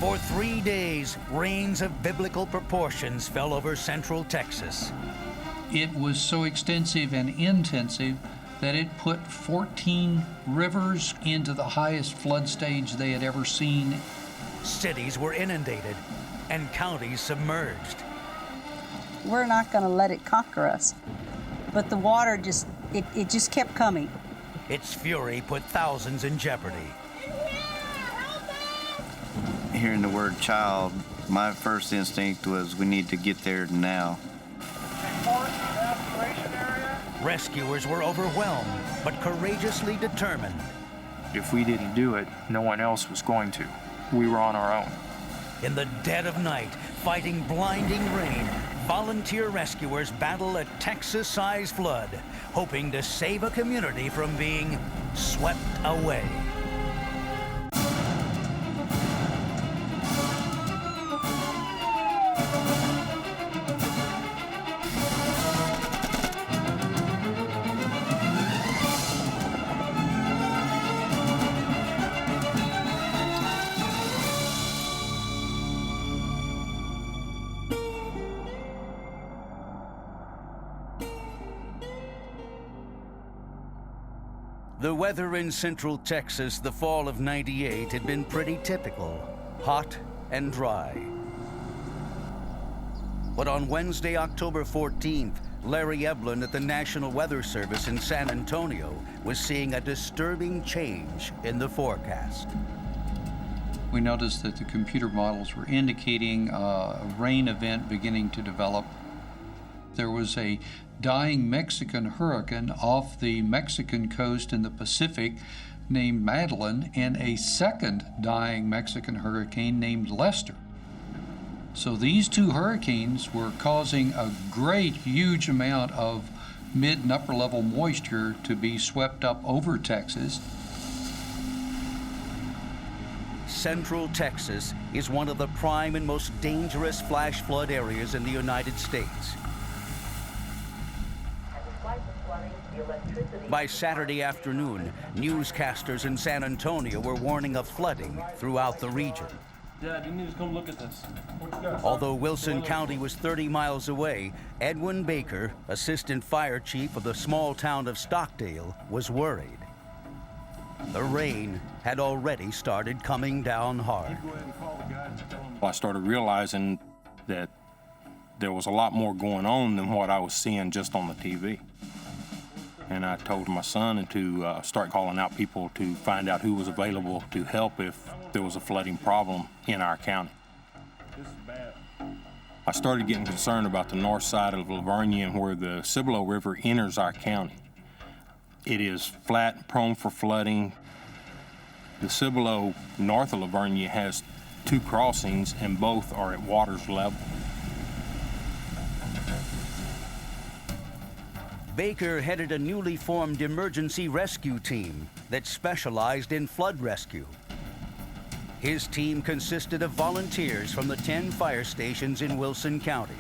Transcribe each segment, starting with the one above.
For 3 days, rains of biblical proportions fell over central Texas. It was so extensive and intensive that it put 14 rivers into the highest flood stage they had ever seen. Cities were inundated and counties submerged. We're not going to let it conquer us. But the water it just kept coming. Its fury put thousands in jeopardy. Hearing the word child, my first instinct was we need to get there now. Rescuers were overwhelmed, but courageously determined. If we didn't do it, no one else was going to. We were on our own. In the dead of night, fighting blinding rain, volunteer rescuers battle a Texas-sized flood, hoping to save a community from being swept away. The weather in central Texas the fall of '98 had been pretty typical, hot and dry. But on Wednesday, October 14th, Larry Eblin at the National Weather Service in San Antonio was seeing a disturbing change in the forecast. We noticed that the computer models were indicating a rain event beginning to develop. There was a dying Mexican hurricane off the Mexican coast in the Pacific named Madeline, and a second dying Mexican hurricane named Lester. So these two hurricanes were causing a great, huge amount of mid and upper level moisture to be swept up over Texas. Central Texas is one of the prime and most dangerous flash flood areas in the United States. By Saturday afternoon, newscasters in San Antonio were warning of flooding throughout the region. Dad, you need to come look at this. What you got? Although Wilson County was 30 miles away, Edwin Baker, assistant fire chief of the small town of Stockdale, was worried. The rain had already started coming down hard. I started realizing that there was a lot more going on than what I was seeing just on the TV. And I told my son to start calling out people to find out who was available to help if there was a flooding problem in our county. This is bad. I started getting concerned about the north side of Lavernia where the Cibolo River enters our county. It is flat, prone for flooding. The Cibolo north of Lavernia has two crossings and both are at water's level. Baker headed a newly formed emergency rescue team that specialized in flood rescue. His team consisted of volunteers from the 10 fire stations in Wilson County.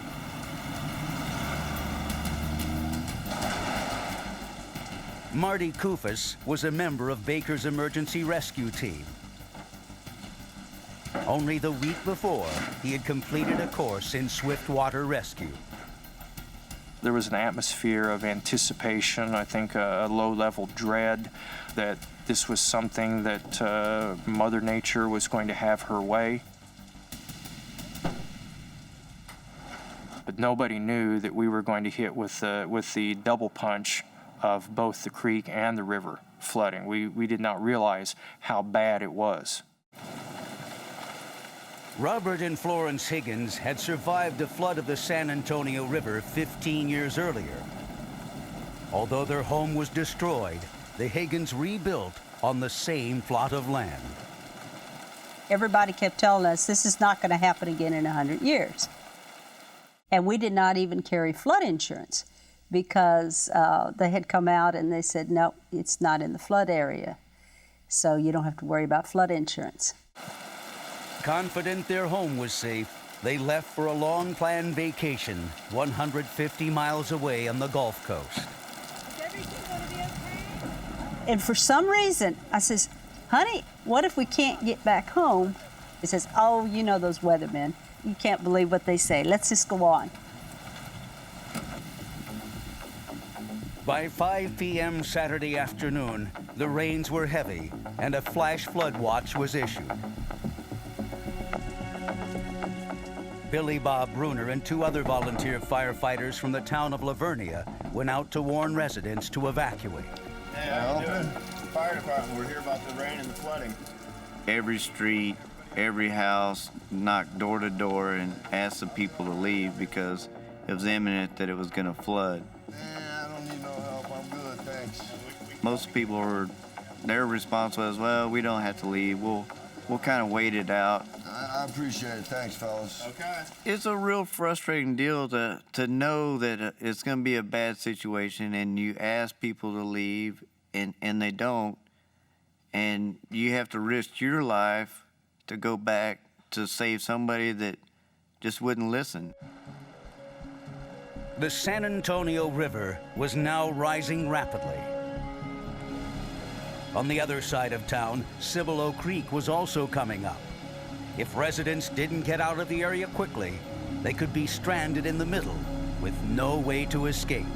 Marty Kufus was a member of Baker's emergency rescue team. Only the week before, he had completed a course in swiftwater rescue. There was an atmosphere of anticipation, I think a low-level dread that this was something that Mother Nature was going to have her way. But nobody knew that we were going to hit with the double punch of both the creek and the river flooding. We did not realize how bad it was. Robert and Florence Higgins had survived the flood of the San Antonio River 15 years earlier. Although their home was destroyed, the Higgins rebuilt on the same plot of land. Everybody kept telling us this is not going to happen again in 100 years. And we did not even carry flood insurance because they had come out and they said, no, it's not in the flood area. So you don't have to worry about flood insurance. Confident their home was safe, they left for a long-planned vacation 150 miles away on the Gulf Coast. Is everything going to be okay? And for some reason, I says, honey, what if we can't get back home He says, oh, you know those weathermen. You can't believe what they say. Let's just go on. By 5 p.m. Saturday afternoon, the rains were heavy and a flash flood watch was issued. Billy Bob Bruner and 2 other volunteer firefighters from the town of Lavernia went out to warn residents to evacuate. Hey, how you doing? Fire department, we're here about the rain and the flooding. Every street, every house, knocked door to door and asked the people to leave because it was imminent that it was going to flood. I don't need no help. I'm good, thanks. Most people their response was, well, we don't have to leave. We'll kind of wait it out. I appreciate it. Thanks, fellas. Okay. It's a real frustrating deal to know that it's going to be a bad situation and you ask people to leave and they don't, and you have to risk your life to go back to save somebody that just wouldn't listen. The San Antonio River was now rising rapidly. On the other side of town, Cibolo Creek was also coming up. If residents didn't get out of the area quickly, they could be stranded in the middle with no way to escape.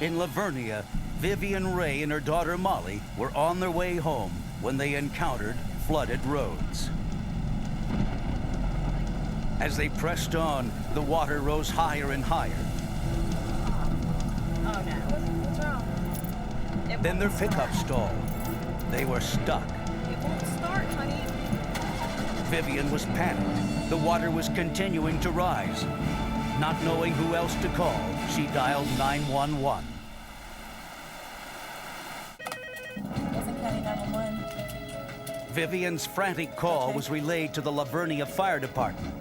In Lavernia, Vivian Ray and her daughter Molly were on their way home when they encountered flooded roads. As they pressed on, the water rose higher and higher. Oh no. What's wrong? Then their pickup stalled. They were stuck. It won't start, honey. Vivian was panicked. The water was continuing to rise. Not knowing who else to call, she dialed 911. Wasn't County 911. Vivian's frantic call was relayed to the Lavernia Fire Department.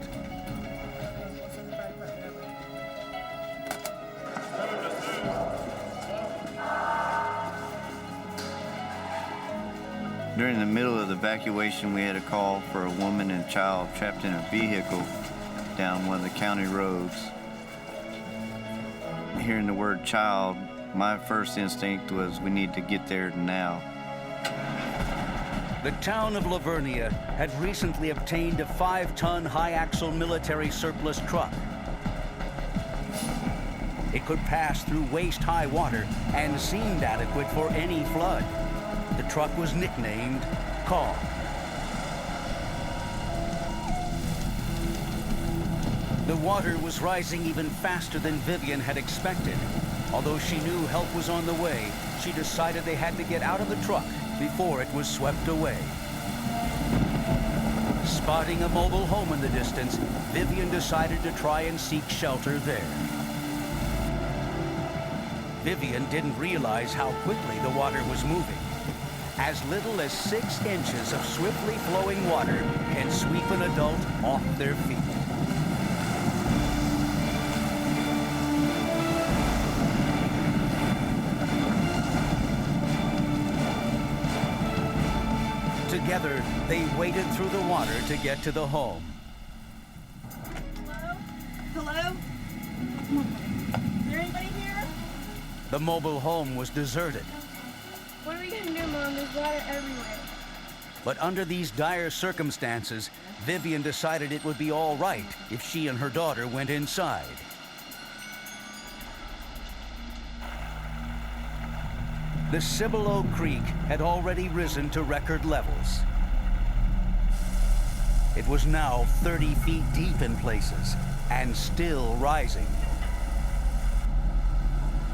During the middle of the evacuation, we had a call for a woman and child trapped in a vehicle down one of the county roads. Hearing the word child, my first instinct was we need to get there now. The town of Lavernia had recently obtained a 5-ton high-axle military surplus truck. It could pass through waist-high water and seemed adequate for any flood. The truck was nicknamed Calm. The water was rising even faster than Vivian had expected. Although she knew help was on the way, she decided they had to get out of the truck before it was swept away. Spotting a mobile home in the distance, Vivian decided to try and seek shelter there. Vivian didn't realize how quickly the water was moving. As little as 6 inches of swiftly flowing water can sweep an adult off their feet. Together, they waded through the water to get to the home. Hello? Hello? Is there anybody here? The mobile home was deserted. What are we gonna do, Mom? There's water everywhere. But under these dire circumstances, Vivian decided it would be all right if she and her daughter went inside. The Cibolo Creek had already risen to record levels. It was now 30 feet deep in places and still rising.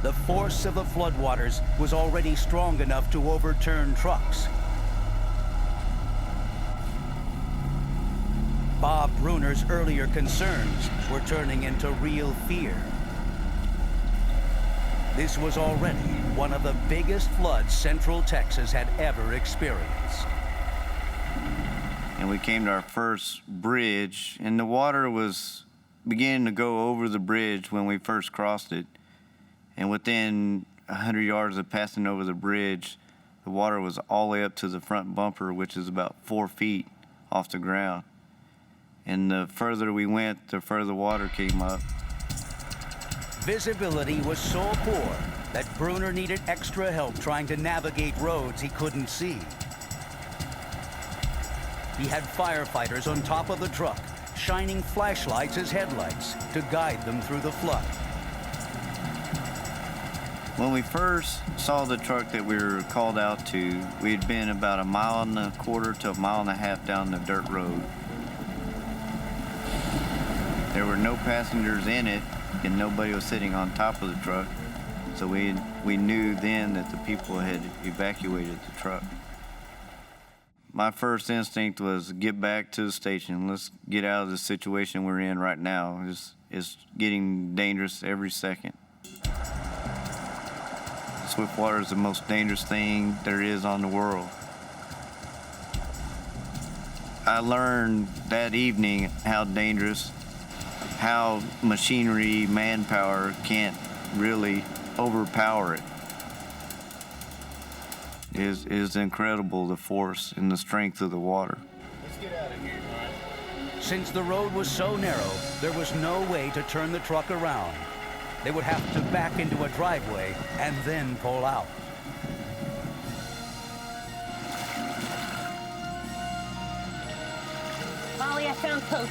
The force of the floodwaters was already strong enough to overturn trucks. Bob Bruner's earlier concerns were turning into real fear. This was already one of the biggest floods Central Texas had ever experienced. And we came to our first bridge, and the water was beginning to go over the bridge when we first crossed it. And within 100 yards of passing over the bridge, the water was all the way up to the front bumper, which is about 4 feet off the ground. And the further we went, the further water came up. Visibility was so poor that Bruner needed extra help trying to navigate roads he couldn't see. he had firefighters on top of the truck, shining flashlights as headlights to guide them through the flood. When we first saw the truck that we were called out to, we had been about 1.25 miles to 1.5 miles down the dirt road. There were no passengers in it, and nobody was sitting on top of the truck, so we knew then that the people had evacuated the truck. My first instinct was get back to the station. Let's get out of the situation we're in right now. It's getting dangerous every second. Swiftwater is the most dangerous thing there is on the world. I learned that evening how dangerous, how machinery, manpower can't really overpower it. It is incredible, the force and the strength of the water. Let's get out of here, Mike. Since the road was so narrow, there was no way to turn the truck around. They would have to back into a driveway and then pull out. Molly, I found Coach.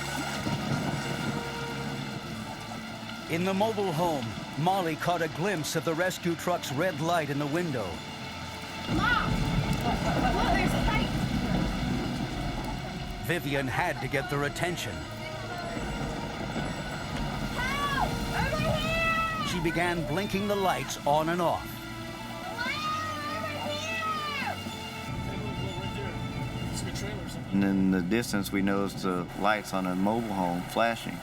In the mobile home, Molly caught a glimpse of the rescue truck's red light in the window. Mom! Look, there's a fight. Vivian had to get their attention. Help! Over here! She began blinking the lights on and off. And in the distance, we noticed the lights on a mobile home flashing.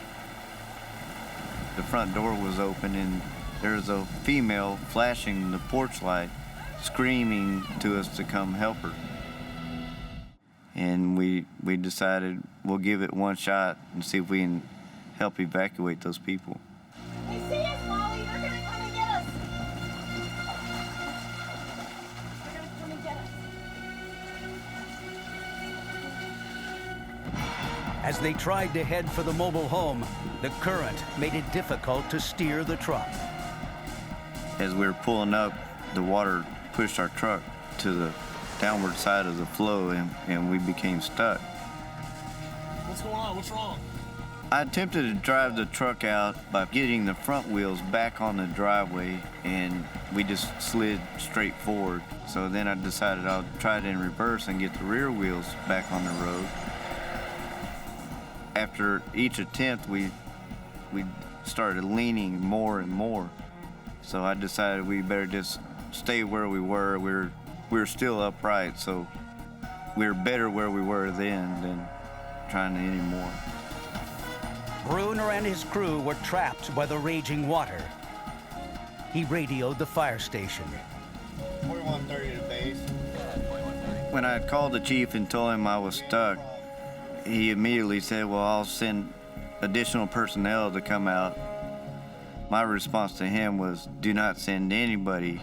The front door was open, and there was a female flashing the porch light, screaming to us to come help her. And we decided we'll give it one shot and see if we can help evacuate those people. They see us, Molly. They're gonna come and get us. They're gonna come and get us. As they tried to head for the mobile home, the current made it difficult to steer the truck. As we were pulling up, the water pushed our truck to the downward side of the flow, and we became stuck. What's going on? What's wrong? I attempted to drive the truck out by getting the front wheels back on the driveway, and we just slid straight forward. So then I decided I'll try it in reverse and get the rear wheels back on the road. After each attempt, we started leaning more and more. So I decided we better just stay where we were. We were still upright, so we were better where we were then than trying to anymore. Bruner and his crew were trapped by the raging water. He radioed the fire station. 4130 to base. When I called the chief and told him I was stuck, he immediately said, well, I'll send additional personnel to come out. My response to him was, do not send anybody,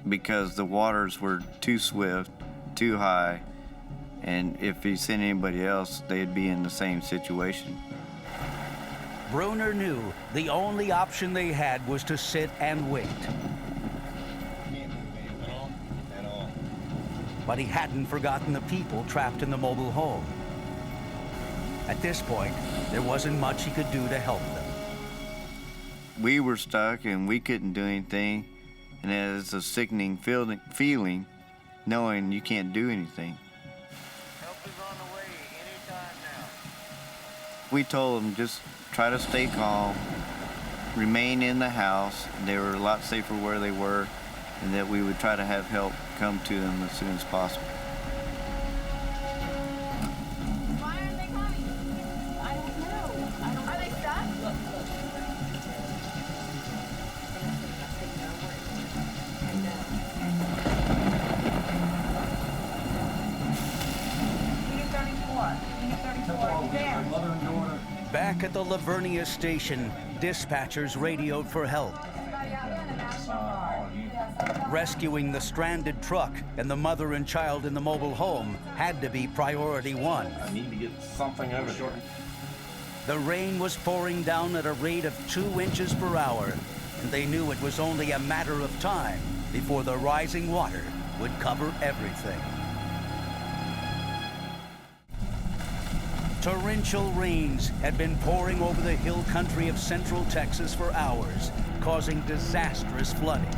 because the waters were too swift, too high, and if he sent anybody else, they'd be in the same situation. Bruner knew the only option they had was to sit and wait. Can't move anyone at all. But he hadn't forgotten the people trapped in the mobile home. At this point, there wasn't much he could do to help them. We were stuck and we couldn't do anything, and it's a sickening feeling knowing you can't do anything. Help is on the way anytime now. We told them just try to stay calm, remain in the house. They were a lot safer where they were, and that we would try to have help come to them as soon as possible. Why aren't they coming? I don't know. Are they stuck? Unit 34. There. Back at the Lavernia station, dispatchers radioed for help. Rescuing the stranded truck and the mother and child in the mobile home had to be priority one. I need to get something over here. The rain was pouring down at a rate of 2 inches per hour, and they knew it was only a matter of time before the rising water would cover everything. Torrential rains had been pouring over the hill country of central Texas for hours, causing disastrous flooding.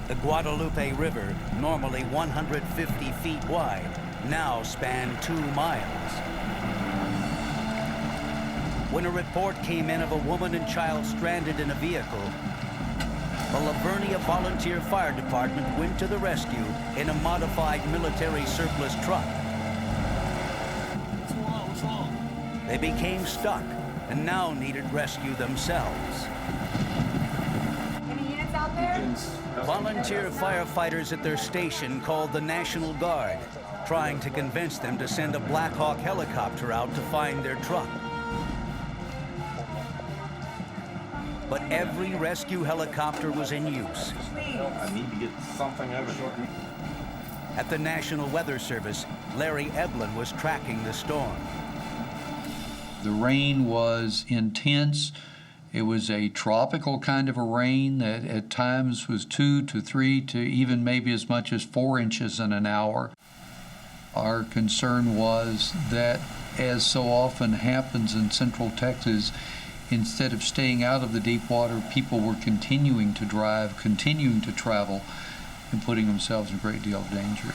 The Guadalupe River, normally 150 feet wide, now spanned 2 miles. When a report came in of a woman and child stranded in a vehicle, the Lavernia Volunteer Fire Department went to the rescue in a modified military surplus truck. What's going on? What's wrong? They became stuck and now needed rescue themselves. Any units out there? Volunteer firefighters at their station called the National Guard, trying to convince them to send a Black Hawk helicopter out to find their truck. But every rescue helicopter was in use. I need to get something over here. At the National Weather Service, Larry Eblin was tracking the storm. The rain was intense. It was a tropical kind of a rain that at times was 2 to 3 to even maybe as much as 4 inches in an hour. Our concern was that, as so often happens in central Texas, instead of staying out of the deep water, people were continuing to drive, continuing to travel, and putting themselves in a great deal of danger.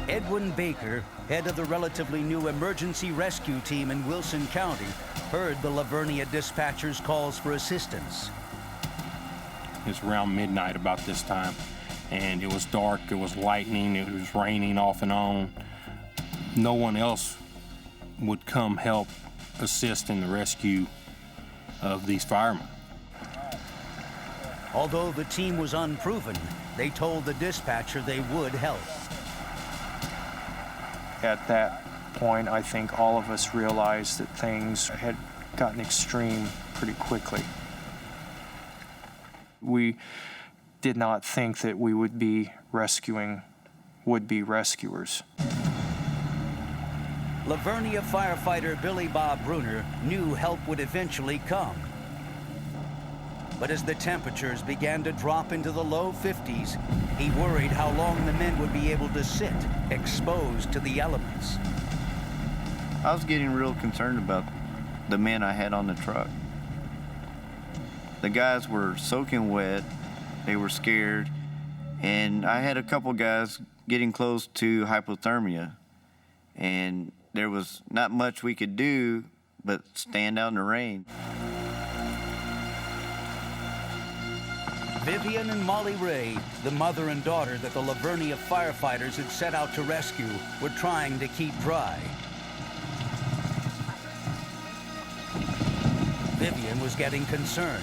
Edwin Baker, head of the relatively new emergency rescue team in Wilson County, heard the Lavernia dispatcher's calls for assistance. It's around midnight about this time, and it was dark, it was lightning, it was raining off and on. No one else would come help assist in the rescue of these firemen. Although the team was unproven, they told the dispatcher they would help. At that point, I think all of us realized that things had gotten extreme pretty quickly. We did not think that we would be rescuing would-be rescuers. Lavernia firefighter Billy Bob Bruner knew help would eventually come. But as the temperatures began to drop into the low 50s, he worried how long the men would be able to sit, exposed to the elements. I was getting real concerned about the men I had on the truck. The guys were soaking wet, they were scared, and I had a couple guys getting close to hypothermia, and there was not much we could do but stand out in the rain. Vivian and Molly Ray, the mother and daughter that the Lavernia firefighters had set out to rescue, were trying to keep dry. Vivian was getting concerned.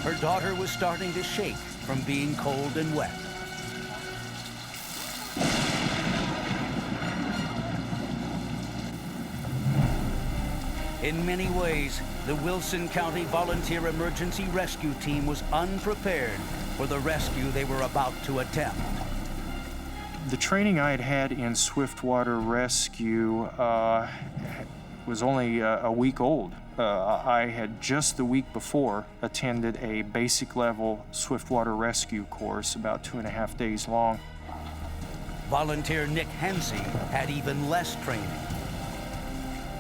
Her daughter was starting to shake from being cold and wet. In many ways, the Wilson County Volunteer Emergency Rescue Team was unprepared for the rescue they were about to attempt. The training I had had in swiftwater rescue was only a week old. I had just the week before attended a basic level swiftwater rescue course, about 2.5 days long. Volunteer Nick Hencey had even less training.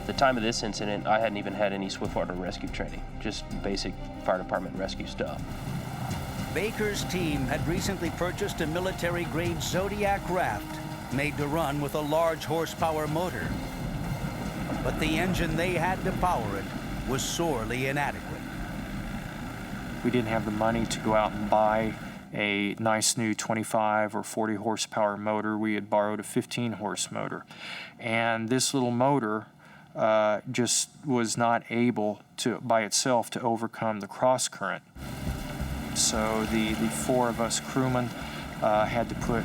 At the time of this incident, I hadn't even had any swiftwater rescue training, just basic fire department rescue stuff. Baker's team had recently purchased a military-grade Zodiac raft made to run with a large horsepower motor. But the engine they had to power it was sorely inadequate. We didn't have the money to go out and buy a nice new 25 or 40 horsepower motor. We had borrowed a 15 horse motor. And this little motor just was not able to, by itself, to overcome the cross current. So the 4 of us crewmen had to put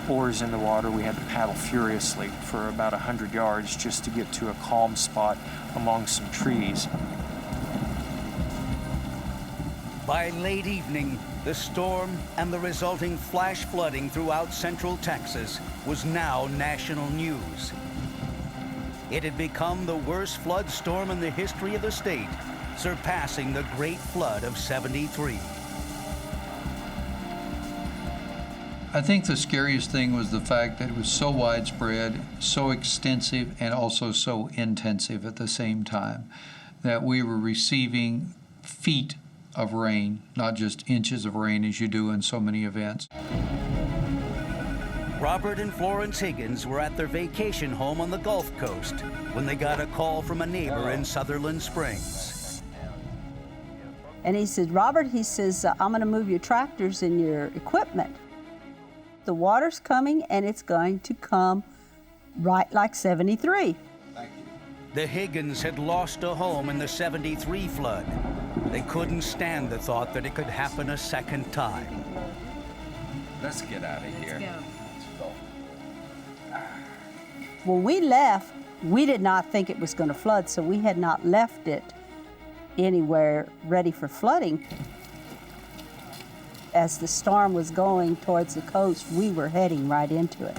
oars in the water. We had to paddle furiously for about 100 yards just to get to a calm spot among some trees. By late evening, the storm and the resulting flash flooding throughout central Texas was now national news. It had become the worst flood storm in the history of the state, surpassing the Great Flood of '73. I think the scariest thing was the fact that it was so widespread, so extensive, and also so intensive at the same time, that we were receiving feet of rain, not just inches of rain as you do in so many events. Robert and Florence Higgins were at their vacation home on the Gulf Coast when they got a call from a neighbor in Sutherland Springs. And he said, Robert, he says, I'm gonna move your tractors and your equipment. The water's coming and it's going to come right like 73. The Higgins had lost a home in the 73 flood. They couldn't stand the thought that it could happen a second time. Let's get out of here. When we left, we did not think it was going to flood, so we had not left it anywhere ready for flooding. As the storm was going towards the coast, we were heading right into it.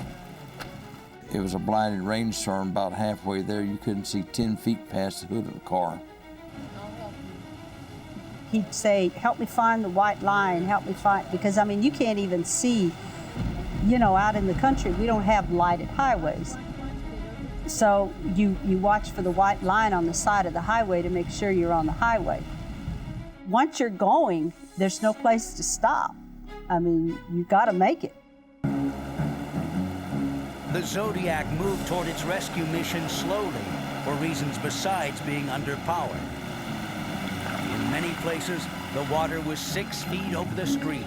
It was a blinding rainstorm. About halfway there, you couldn't see 10 feet past the hood of the car. He'd say, help me find the white line, help me find, because I mean, you can't even see, you know, out in the country, we don't have lighted highways. So you watch for the white line on the side of the highway to make sure you're on the highway. Once you're going, there's no place to stop. I mean, you gotta make it. The Zodiac moved toward its rescue mission slowly for reasons besides being underpowered. In many places, the water was 6 feet over the street.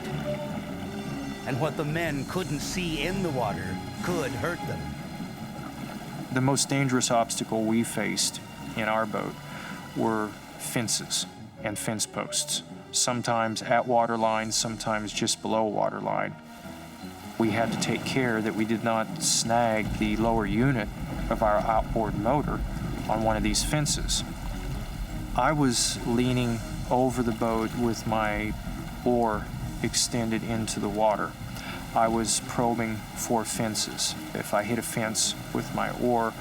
And what the men couldn't see in the water could hurt them. The most dangerous obstacle we faced in our boat were fences and fence posts, sometimes at waterline, sometimes just below waterline. We had to take care that we did not snag the lower unit of our outboard motor on one of these fences. I was leaning over the boat with my oar extended into the water. I was probing for fences. If I hit a fence with my oar,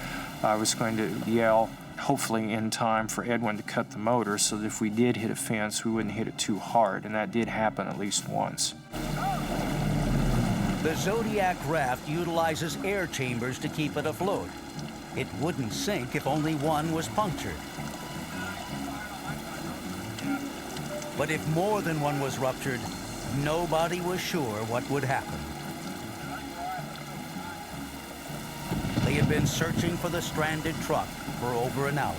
I was going to yell, hopefully in time for Edwin to cut the motor so that if we did hit a fence, we wouldn't hit it too hard, and that did happen at least once. The Zodiac raft utilizes air chambers to keep it afloat. It wouldn't sink if only one was punctured. But if more than one was ruptured, nobody was sure what would happen. They had been searching for the stranded truck for over an hour.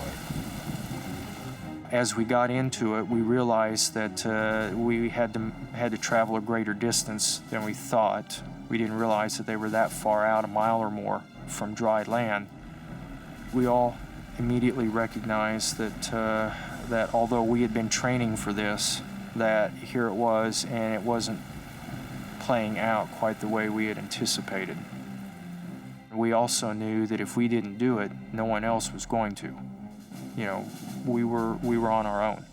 As we got into it, we realized that we had to travel a greater distance than we thought. We didn't realize that they were that far out, a mile or more from dry land. We all immediately recognized that although we had been training for this, that here it was, and it wasn't playing out quite the way we had anticipated. We also knew that if we didn't do it, no one else was going to. You know, we were on our own.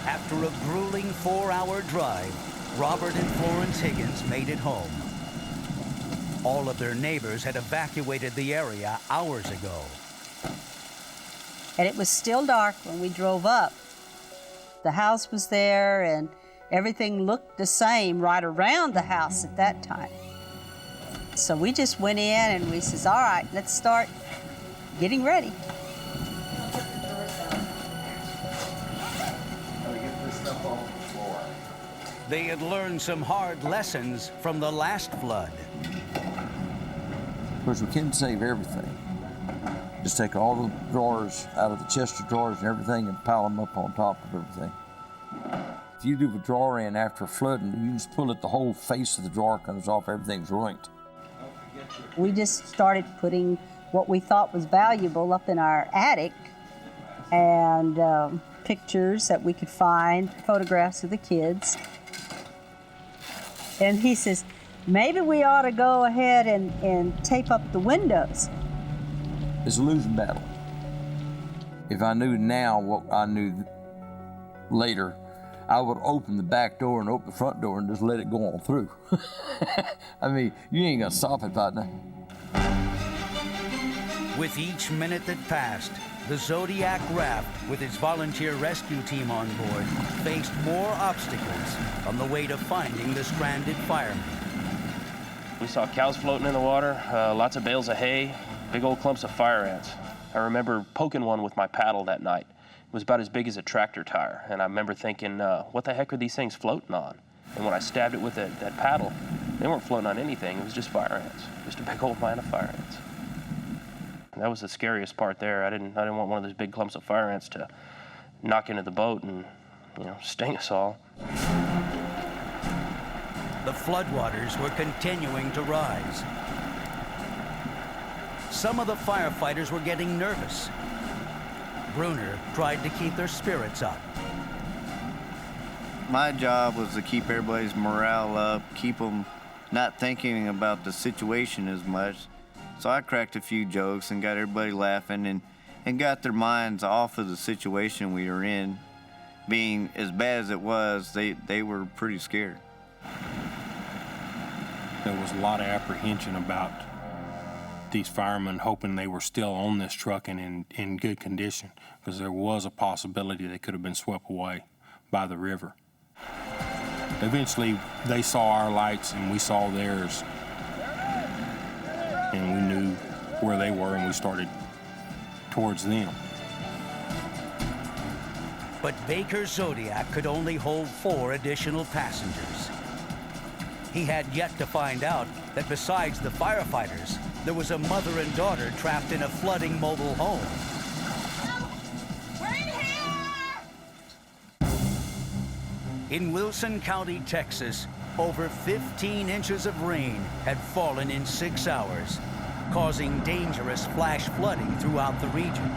After a grueling 4-hour drive, Robert and Florence Higgins made it home. All of their neighbors had evacuated the area hours ago. And it was still dark when we drove up. The house was there and everything looked the same right around the house at that time. So we just went in and we says, all right, let's start getting ready. They had learned some hard lessons from the last flood. Of course, we couldn't save everything. Just take all the drawers out of the chest of drawers and everything and pile them up on top of everything. If you do a drawer in after flooding, you just pull it, the whole face of the drawer comes off, everything's ruined. We just started putting what we thought was valuable up in our attic, and pictures that we could find, photographs of the kids. And he says, maybe we ought to go ahead and tape up the windows. It's a losing battle. If I knew now what I knew later, I would open the back door and open the front door and just let it go on through. I mean, you ain't gonna stop it by now. With each minute that passed, the Zodiac raft, with its volunteer rescue team on board, faced more obstacles on the way to finding the stranded firemen. We saw cows floating in the water, lots of bales of hay, big old clumps of fire ants. I remember poking one with my paddle that night. It was about as big as a tractor tire, and I remember thinking, what the heck are these things floating on? And when I stabbed it with that paddle, they weren't floating on anything. It was just fire ants, just a big old line of fire ants. And that was the scariest part there. I didn't want one of those big clumps of fire ants to knock into the boat and, sting us all. The floodwaters were continuing to rise. Some of the firefighters were getting nervous. Bruner tried to keep their spirits up. My job was to keep everybody's morale up, keep them not thinking about the situation as much. So I cracked a few jokes and got everybody laughing and got their minds off of the situation we were in. Being as bad as it was, they were pretty scared. There was a lot of apprehension about these firemen hoping they were still on this truck and in good condition, because there was a possibility they could have been swept away by the river. Eventually, they saw our lights and we saw theirs, and we knew where they were and we started towards them. But Baker's Zodiac could only hold 4 additional passengers. He had yet to find out that besides the firefighters, there was a mother and daughter trapped in a flooding mobile home. We're in here! In Wilson County, Texas, over 15 inches of rain had fallen in 6 hours, causing dangerous flash flooding throughout the region.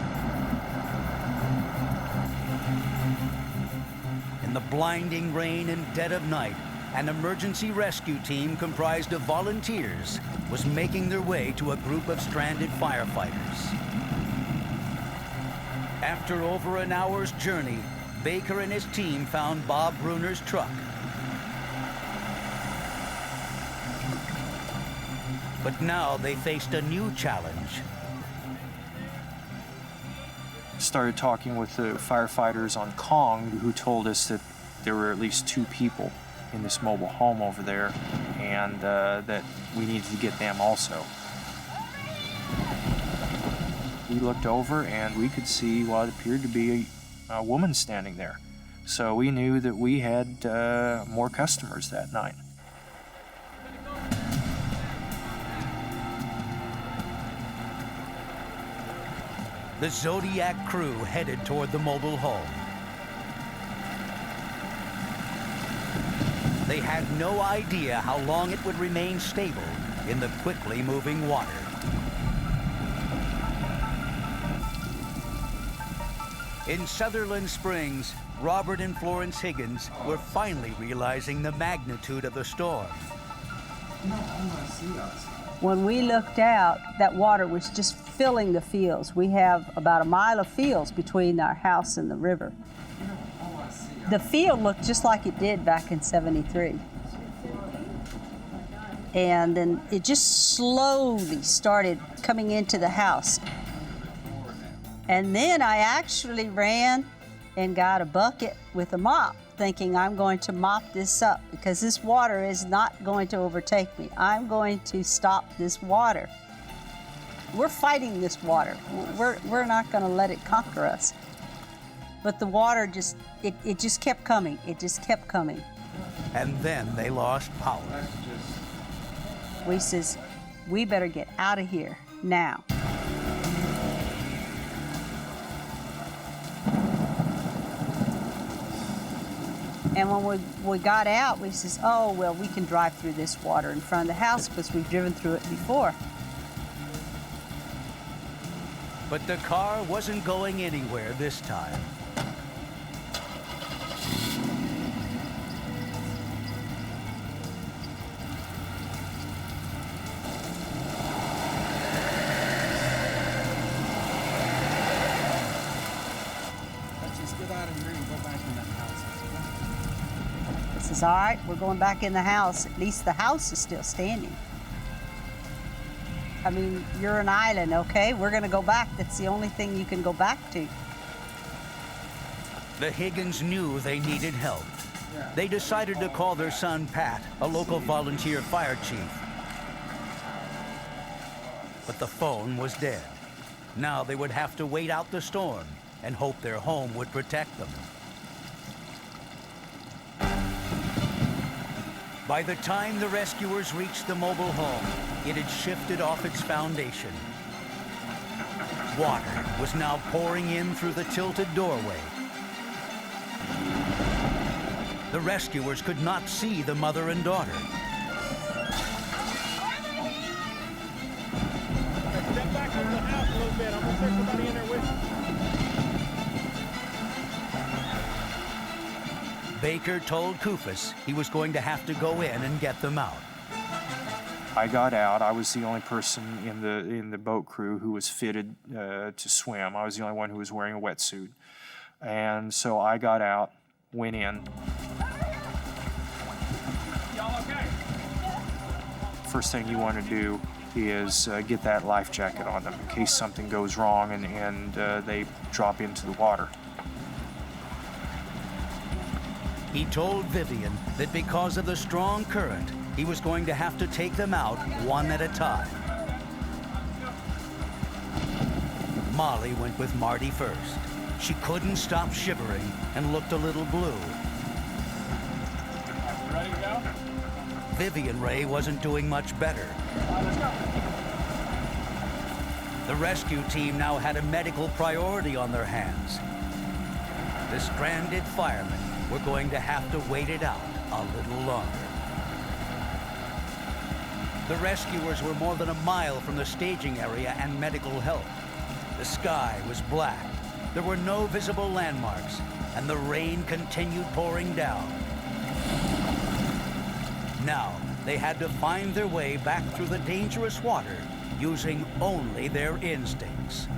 In the blinding rain and dead of night, an emergency rescue team comprised of volunteers was making their way to a group of stranded firefighters. After over an hour's journey, Baker and his team found Bob Bruner's truck. But now they faced a new challenge. Started talking with the firefighters on Kong, who told us that there were at least 2 people in this mobile home over there, and that we needed to get them also. We looked over and we could see what appeared to be a woman standing there. So we knew that we had more customers that night. The Zodiac crew headed toward the mobile home. They had no idea how long it would remain stable in the quickly moving water. In Sutherland Springs, Robert and Florence Higgins were finally realizing the magnitude of the storm. When we looked out, that water was just filling the fields. We have about a mile of fields between our house and the river. The field looked just like it did back in '73. And then it just slowly started coming into the house. And then I actually ran and got a bucket with a mop, thinking I'm going to mop this up because this water is not going to overtake me. I'm going to stop this water. We're fighting this water. We're not going to let it conquer us. But the water just, it just kept coming. It just kept coming. And then they lost power. We says, we better get out of here now. And when we got out, we says, oh, well, we can drive through this water in front of the house because we've driven through it before. But the car wasn't going anywhere this time. Let's just get out of here and go back in that house. He says, all right, we're going back in the house. At least the house is still standing. I mean, you're an island, okay? We're gonna go back. That's the only thing you can go back to. The Higgins knew they needed help. They decided to call their son Pat, a local volunteer fire chief. But the phone was dead. Now they would have to wait out the storm and hope their home would protect them. By the time the rescuers reached the mobile home, it had shifted off its foundation. Water was now pouring in through the tilted doorway. The rescuers could not see the mother and daughter. Step back from the house a little bit. I'm gonna take somebody in there with you. Baker told Kufus he was going to have to go in and get them out. I got out. I was the only person in the boat crew who was fitted to swim. I was the only one who was wearing a wetsuit. And so I got out, went in. Y'all okay? First thing you want to do is get that life jacket on them in case something goes wrong and they drop into the water. He told Vivian that because of the strong current, he was going to have to take them out one at a time. Molly went with Marty first. She couldn't stop shivering and looked a little blue. Ready to go? Vivian Ray wasn't doing much better. Let's go. The rescue team now had a medical priority on their hands. The stranded firemen were going to have to wait it out a little longer. The rescuers were more than a mile from the staging area and medical help. The sky was black. There were no visible landmarks, and the rain continued pouring down. Now, they had to find their way back through the dangerous water using only their instincts.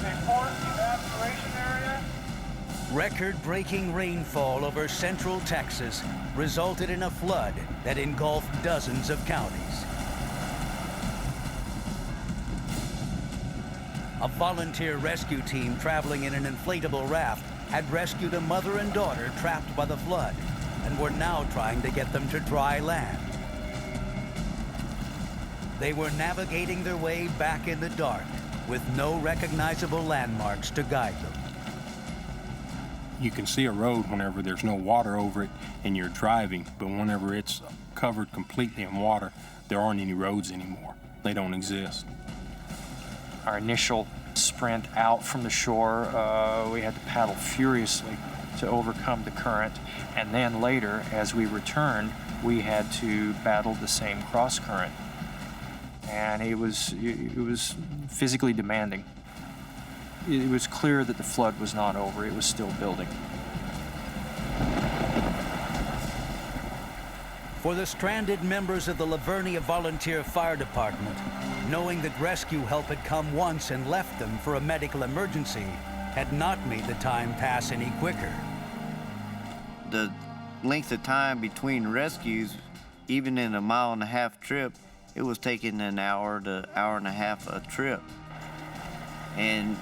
Evaporation area. Record-breaking rainfall over central Texas resulted in a flood that engulfed dozens of counties. A volunteer rescue team traveling in an inflatable raft had rescued a mother and daughter trapped by the flood and were now trying to get them to dry land. They were navigating their way back in the dark with no recognizable landmarks to guide them. You can see a road whenever there's no water over it and you're driving, but whenever it's covered completely in water, there aren't any roads anymore. They don't exist. Our initial sprint out from the shore, we had to paddle furiously to overcome the current, and then later, as we returned, we had to battle the same cross current, and it was physically demanding. It was clear that the flood was not over; it was still building. For the stranded members of the Lavernia Volunteer Fire Department, knowing that rescue help had come once and left them for a medical emergency had not made the time pass any quicker. The length of time between rescues, even in a 1.5-mile trip, it was taking an hour to hour and a half a trip. And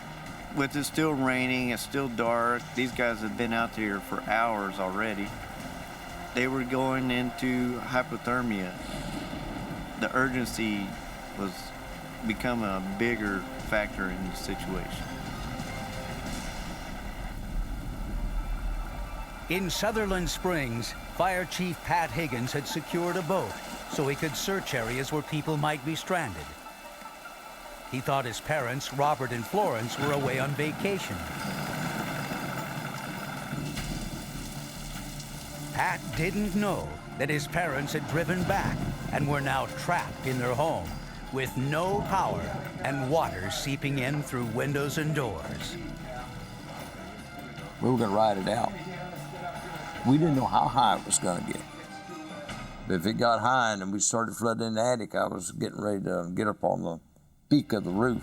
with it still raining, it's still dark, these guys have been out there for hours already. They were going into hypothermia. The urgency was become a bigger factor in the situation. In Sutherland Springs, Fire Chief Pat Higgins had secured a boat so he could search areas where people might be stranded. He thought his parents, Robert and Florence, were away on vacation. Pat didn't know that his parents had driven back and were now trapped in their home with no power and water seeping in through windows and doors. We were going to ride it out. We didn't know how high it was going to get. But if it got high and we started flooding in the attic, I was getting ready to get up on the peak of the roof.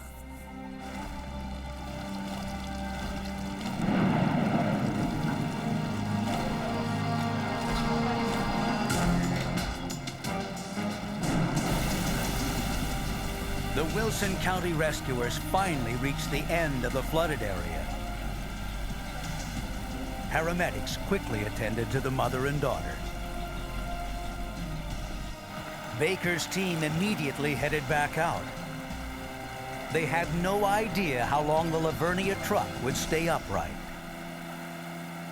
Wilson County rescuers finally reached the end of the flooded area. Paramedics quickly attended to the mother and daughter. Baker's team immediately headed back out. They had no idea how long the Lavernia truck would stay upright.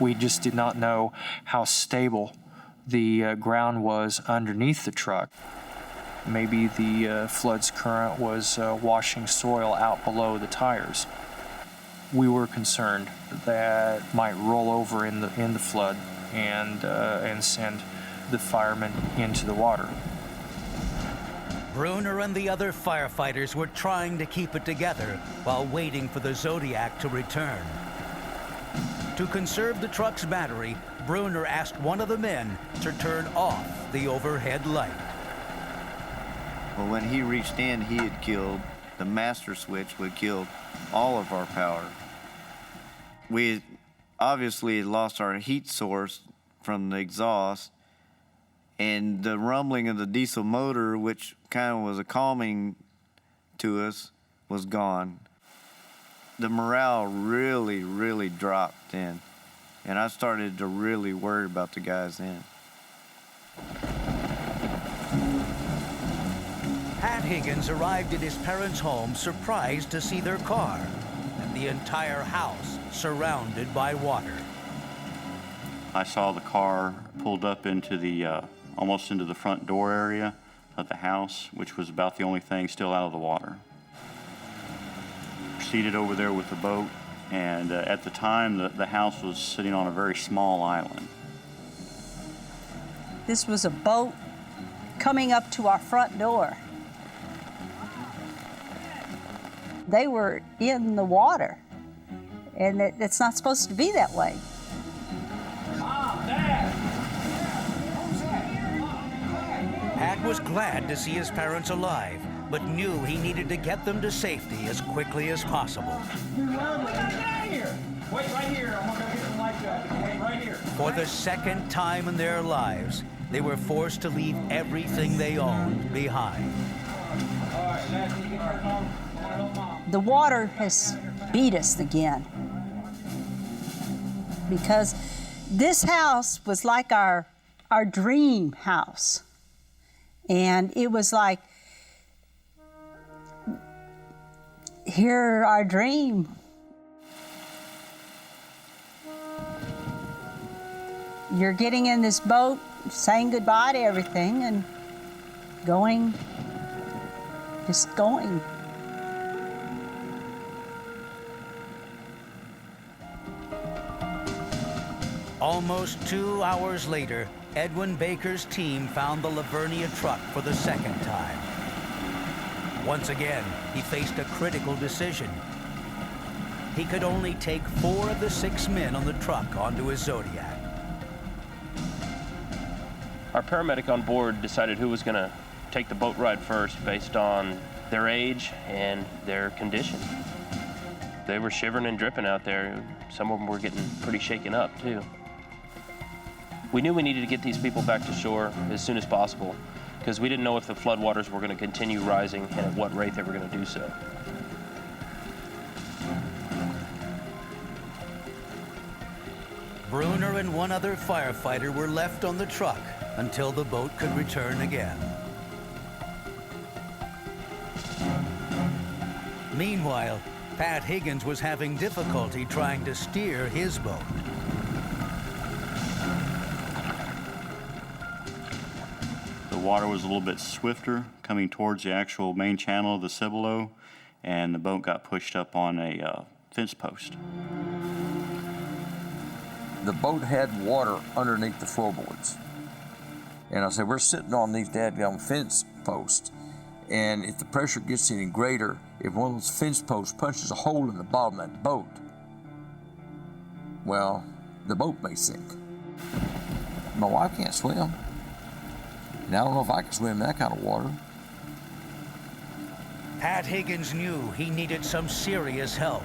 We just did not know how stable the ground was underneath the truck. Maybe the flood's current was washing soil out below the tires. We were concerned that might roll over in the flood and send the firemen into the water. Bruner and the other firefighters were trying to keep it together while waiting for the Zodiac to return. To conserve the truck's battery, Bruner asked one of the men to turn off the overhead light. Well, when he reached in, he had killed the master switch, would kill all of our power. We obviously lost our heat source from the exhaust, and the rumbling of the diesel motor, which kind of was a calming to us, was gone. The morale really, really dropped then, and I started to really worry about the guys then. Pat Higgins arrived at his parents' home surprised to see their car and the entire house surrounded by water. I saw the car pulled up into the almost into the front door area of the house, which was about the only thing still out of the water. Proceeded over there with the boat, and at the time the house was sitting on a very small island. This was a boat coming up to our front door. They were in the water, and it's not supposed to be that way. Pat was glad to see his parents alive, but knew he needed to get them to safety as quickly as possible. Wait right here. I'm gonna get some life jacket. Wait right here. For the second time in their lives, they were forced to leave everything they owned behind. The water has beat us again, because this house was like our dream house. And it was like, here, our dream. You're getting in this boat, saying goodbye to everything, and going, just going. Almost 2 hours later, Edwin Baker's team found the Lavernia truck for the second time. Once again, he faced a critical decision. He could only take 4 of the 6 men on the truck onto his Zodiac. Our paramedic on board decided who was going to take the boat ride first based on their age and their condition. They were shivering and dripping out there. Some of them were getting pretty shaken up, too. We knew we needed to get these people back to shore as soon as possible, because we didn't know if the floodwaters were going to continue rising and at what rate they were going to do so. Bruner and one other firefighter were left on the truck until the boat could return again. Meanwhile, Pat Higgins was having difficulty trying to steer his boat. The water was a little bit swifter coming towards the actual main channel of the Cibolo, and the boat got pushed up on a fence post. The boat had water underneath the floorboards. And I said, we're sitting on these dadgum fence posts, and if the pressure gets any greater, if one of those fence posts punches a hole in the bottom of that boat, well, the boat may sink. My wife can't swim, and I don't know if I can swim in that kind of water. Pat Higgins knew he needed some serious help.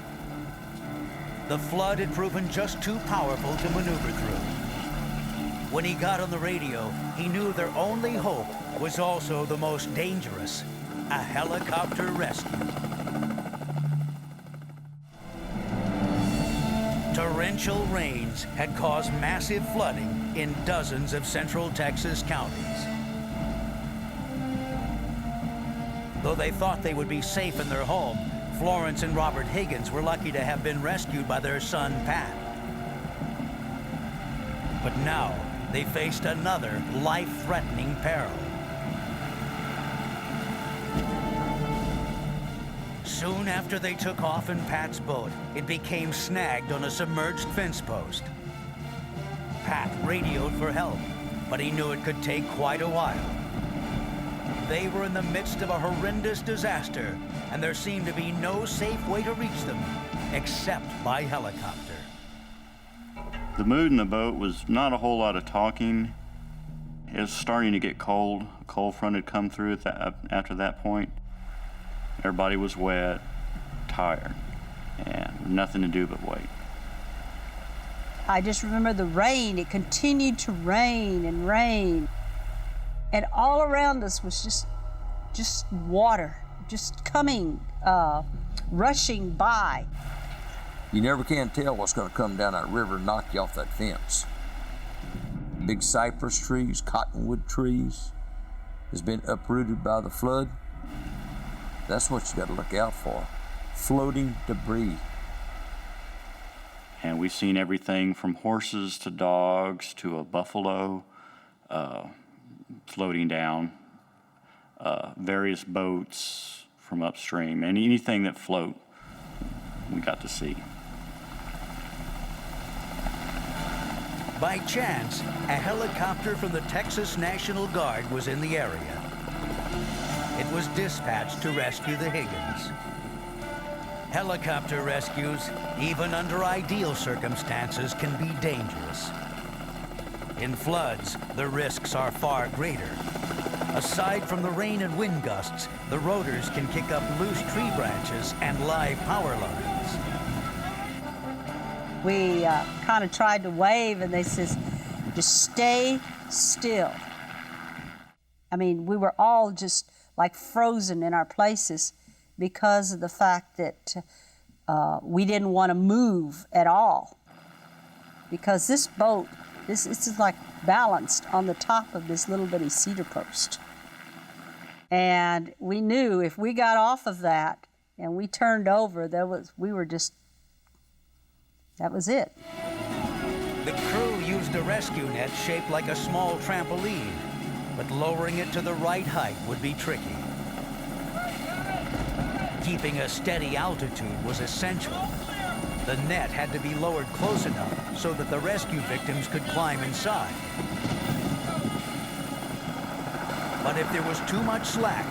The flood had proven just too powerful to maneuver through. When he got on the radio, he knew their only hope was also the most dangerous. a helicopter rescue. Torrential rains had caused massive flooding in dozens of central Texas counties. Though they thought they would be safe in their home, Florence and Robert Higgins were lucky to have been rescued by their son, Pat. But now, they faced another life-threatening peril. Soon after they took off in Pat's boat, it became snagged on a submerged fence post. Pat radioed for help, but he knew it could take quite a while. They were in the midst of a horrendous disaster, and there seemed to be no safe way to reach them, except by helicopter. The mood in the boat was not a whole lot of talking. It was starting to get cold. A cold front had come through after that point. Everybody was wet, tired, and nothing to do but wait. I just remember the rain. It continued to rain and rain. And all around us was just water, just coming, rushing by. You never can tell what's going to come down that river and knock you off that fence. Big cypress trees, cottonwood trees has been uprooted by the flood. That's what you got to look out for. Floating debris. And we've seen everything from horses to dogs to a buffalo floating down, various boats from upstream, and anything that float we got to see. By chance, a helicopter from the Texas National Guard was in the area. It was dispatched to rescue the Higgins. Helicopter rescues, even under ideal circumstances, can be dangerous. In floods, the risks are far greater. Aside from the rain and wind gusts, the rotors can kick up loose tree branches and live power lines. We kind of tried to wave, and they says, just stay still. I mean, we were all just like frozen in our places because of the fact that we didn't want to move at all. Because this boat, this is like balanced on the top of this little bitty cedar post. And we knew if we got off of that and we turned over, that was it. The crew used a rescue net shaped like a small trampoline, but lowering it to the right height would be tricky. Keeping a steady altitude was essential. The net had to be lowered close enough so that the rescue victims could climb inside. But if there was too much slack,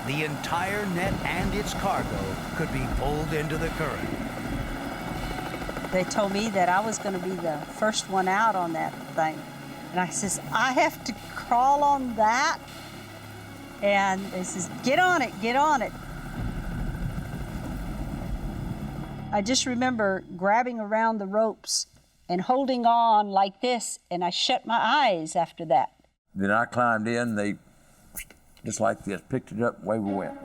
the entire net and its cargo could be pulled into the current. They told me that I was going to be the first one out on that thing. And I says, I have to crawl on that? And they says, get on it, get on it. I just remember grabbing around the ropes and holding on like this, and I shut my eyes after that. Then I climbed in, they, just like this, picked it up, and away we went.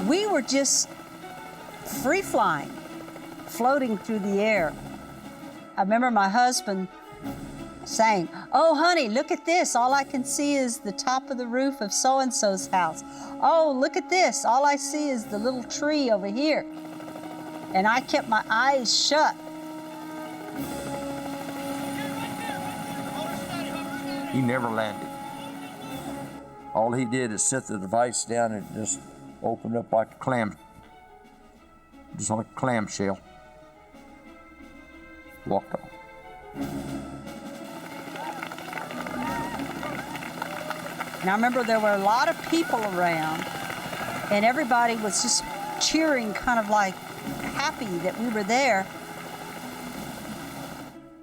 We were just free-flying, floating through the air. I remember my husband saying, oh, honey, look at this. All I can see is the top of the roof of so-and-so's house. Oh, look at this. All I see is the little tree over here. And I kept my eyes shut. He never landed. All he did is set the device down and just opened up like a clam, just like a clamshell. Walked off. And I remember there were a lot of people around, and everybody was just cheering, kind of like happy that we were there.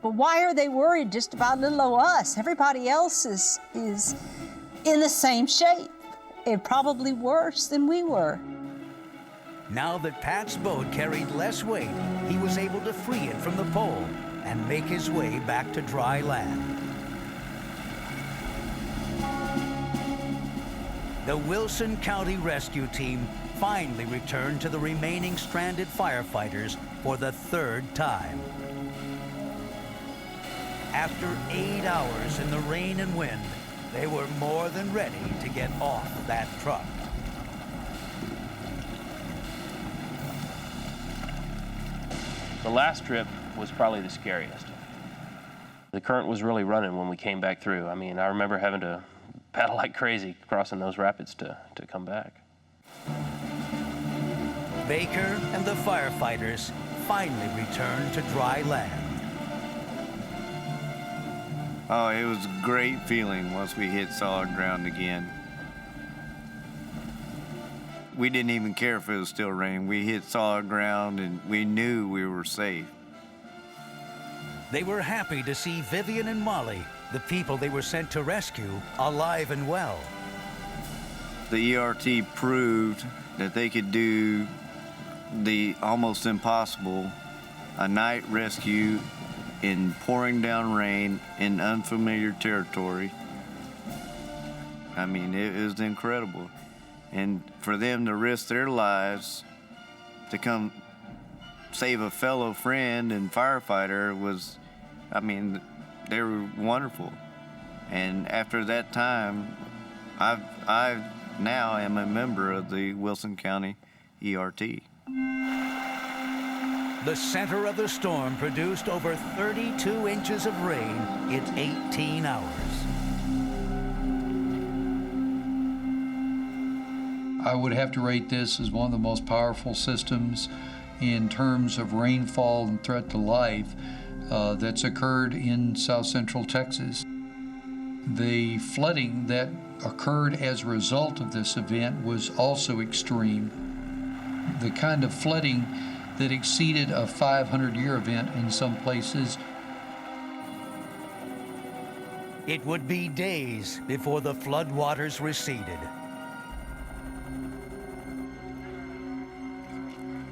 But why are they worried just about little old us? Everybody else is in the same shape, and probably worse than we were. Now that Pat's boat carried less weight, he was able to free it from the pole and make his way back to dry land. The Wilson County Rescue Team finally returned to the remaining stranded firefighters for the third time. After 8 hours in the rain and wind, they were more than ready to get off that truck. The last trip was probably the scariest. The current was really running when we came back through. I mean, I remember having to paddle like crazy crossing those rapids to come back. Baker and the firefighters finally returned to dry land. Oh, it was a great feeling once we hit solid ground again. We didn't even care if it was still raining. We hit solid ground and we knew we were safe. They were happy to see Vivian and Molly, the people they were sent to rescue, alive and well. The ERT proved that they could do the almost impossible, a night rescue in pouring down rain in unfamiliar territory. I mean, it was incredible. And for them to risk their lives to come save a fellow friend and firefighter was, I mean, they were wonderful. And after that time, I now am a member of the Wilson County ERT. The center of the storm produced over 32 inches of rain in 18 hours. I would have to rate this as one of the most powerful systems in terms of rainfall and threat to life that's occurred in south central Texas. The flooding that occurred as a result of this event was also extreme. The kind of flooding that exceeded a 500-year event in some places. It would be days before the floodwaters receded.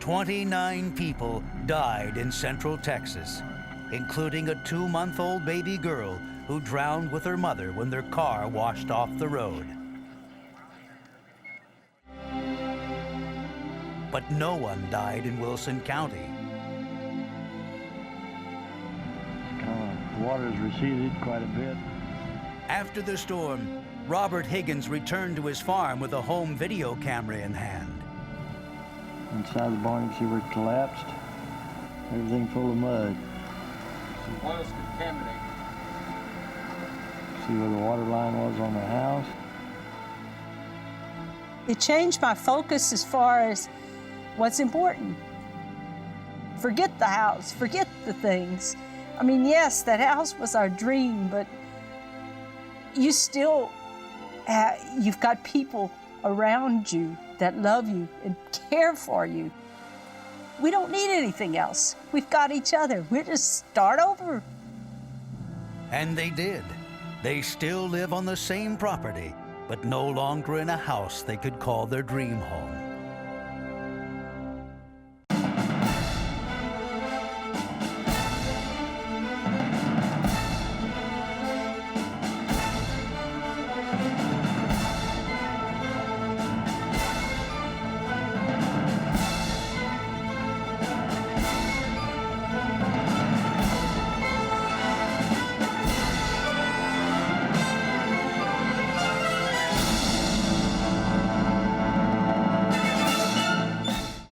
29 people died in central Texas, including a 2-month-old baby girl who drowned with her mother when their car washed off the road. But no one died in Wilson County. The water has receded quite a bit. After the storm, Robert Higgins returned to his farm with a home video camera in hand. Inside the barn, you can see where it collapsed. Everything full of mud. What was contaminated? See where the water line was on the house. It changed my focus as far as what's important. Forget the house, forget the things. I mean, yes, that house was our dream, but you still, you've got people around you that love you and care for you. We don't need anything else. We've got each other. We'll just start over. And they did. They still live on the same property, but no longer in a house they could call their dream home.